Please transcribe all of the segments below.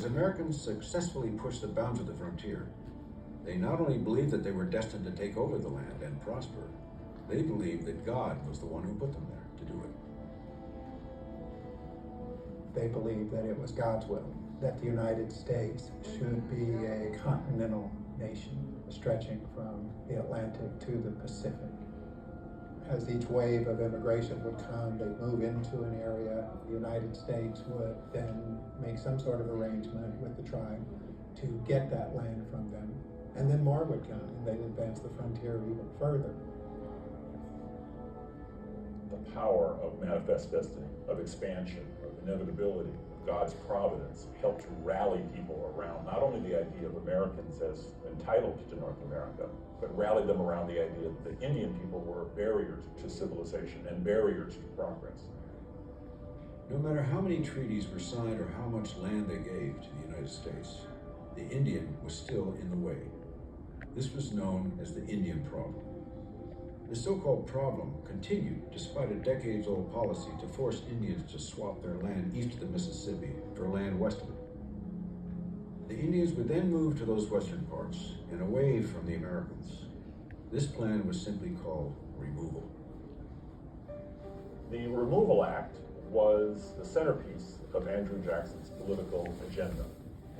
As Americans successfully pushed the bounds of the frontier, they not only believed that they were destined to take over the land and prosper, they believed that God was the one who put them there to do it. They believed that it was God's will, that the United States should be a continental nation stretching from the Atlantic to the Pacific. As each wave of immigration would come, they'd move into an area. The United States would then make some sort of arrangement with the tribe to get that land from them. And then more would come, and they'd advance the frontier even further. The power of manifest destiny, of expansion, of inevitability, of God's providence helped to rally people around not only the idea of Americans as entitled to North America, but rallied them around the idea that the Indian people were barriers to civilization and barriers to progress. No matter how many treaties were signed or how much land they gave to the United States, the Indian was still in the way. This was known as the Indian problem. The so-called problem continued despite a decades-old policy to force Indians to swap their land east of the Mississippi for land west of it. The Indians would then move to those western parts and away from the Americans. This plan was simply called removal. The Removal Act was the centerpiece of Andrew Jackson's political agenda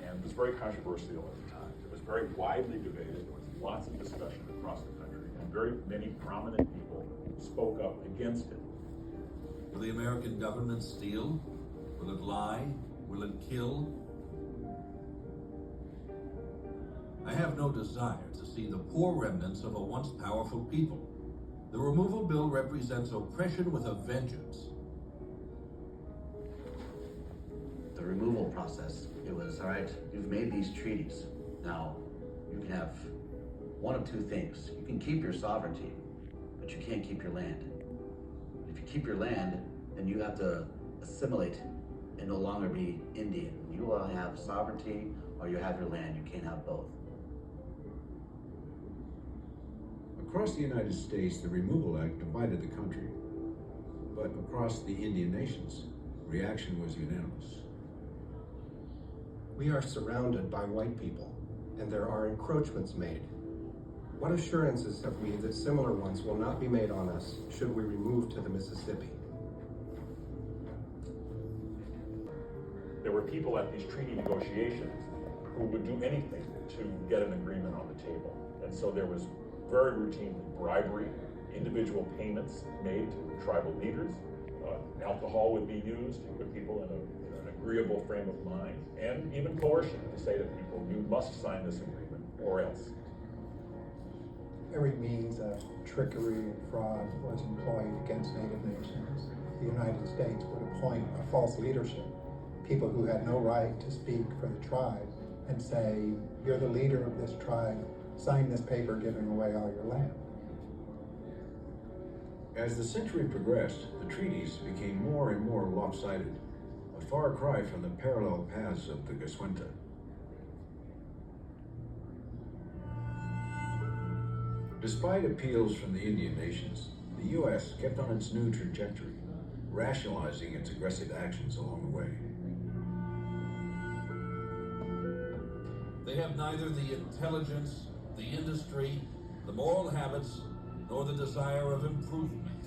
and was very controversial at the time. It was very widely debated. There was lots of discussion across the country, and very many prominent people spoke up against it. Will the American government steal? Will it lie? Will it kill? I have no desire to see the poor remnants of a once powerful people. The removal bill represents oppression with a vengeance. The removal process, it was, all right, you've made these treaties. Now, you can have one of two things. You can keep your sovereignty, but you can't keep your land. If you keep your land, then you have to assimilate and no longer be Indian. You will have sovereignty or you have your land. You can't have both. Across the United States, the Removal Act divided the country, but across the Indian nations, reaction was unanimous. We are surrounded by white people, and there are encroachments made. What assurances have we that similar ones will not be made on us should we remove to the Mississippi? There were people at these treaty negotiations who would do anything to get an agreement on the table. And so there was very routine bribery, individual payments made to tribal leaders. Alcohol would be used to put people in an agreeable frame of mind, and even coercion to say to people, you must sign this agreement or else. Every means of trickery and fraud was employed against Native nations. The United States would appoint a false leadership, people who had no right to speak for the tribe, and say, you're the leader of this tribe, sign this paper giving away all your land. As the century progressed, the treaties became more and more lopsided, a far cry from the parallel paths of the Goswenta. Despite appeals from the Indian nations, the U.S. kept on its new trajectory, rationalizing its aggressive actions along the way. They have neither the intelligence, the industry, the moral habits, nor the desire of improvement.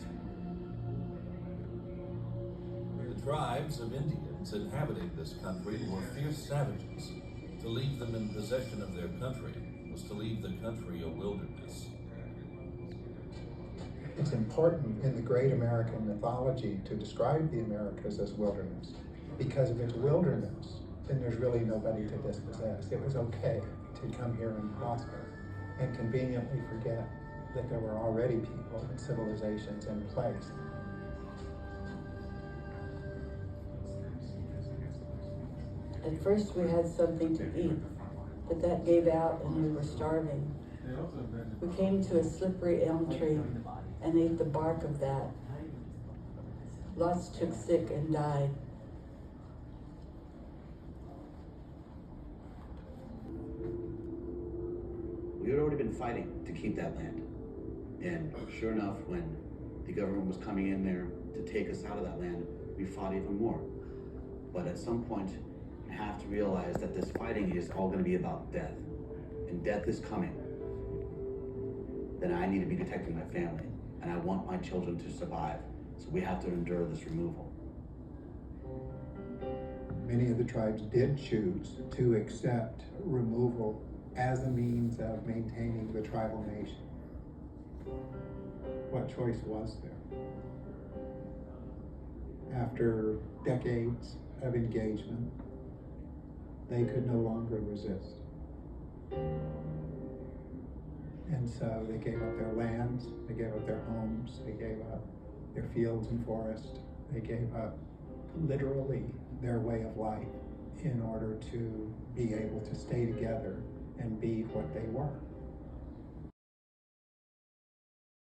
The tribes of Indians inhabiting this country were fierce savages. To leave them in possession of their country was to leave the country a wilderness. It's important in the great American mythology to describe the Americas as wilderness. Because if it's wilderness, then there's really nobody to dispossess. It was okay to come here and prosper and conveniently forget that there were already people and civilizations in place. At first we had something to eat, but that gave out and we were starving. We came to a slippery elm tree and ate the bark of that. Lots took sick and died. We had already been fighting to keep that land. And sure enough, when the government was coming in there to take us out of that land, we fought even more. But at some point, have to realize that this fighting is all gonna be about death, and death is coming, then I need to be protecting my family, and I want my children to survive, so we have to endure this removal. Many of the tribes did choose to accept removal as a means of maintaining the tribal nation. What choice was there? After decades of engagement, they could no longer resist. And so they gave up their lands, they gave up their homes, they gave up their fields and forests, they gave up literally their way of life in order to be able to stay together and be what they were.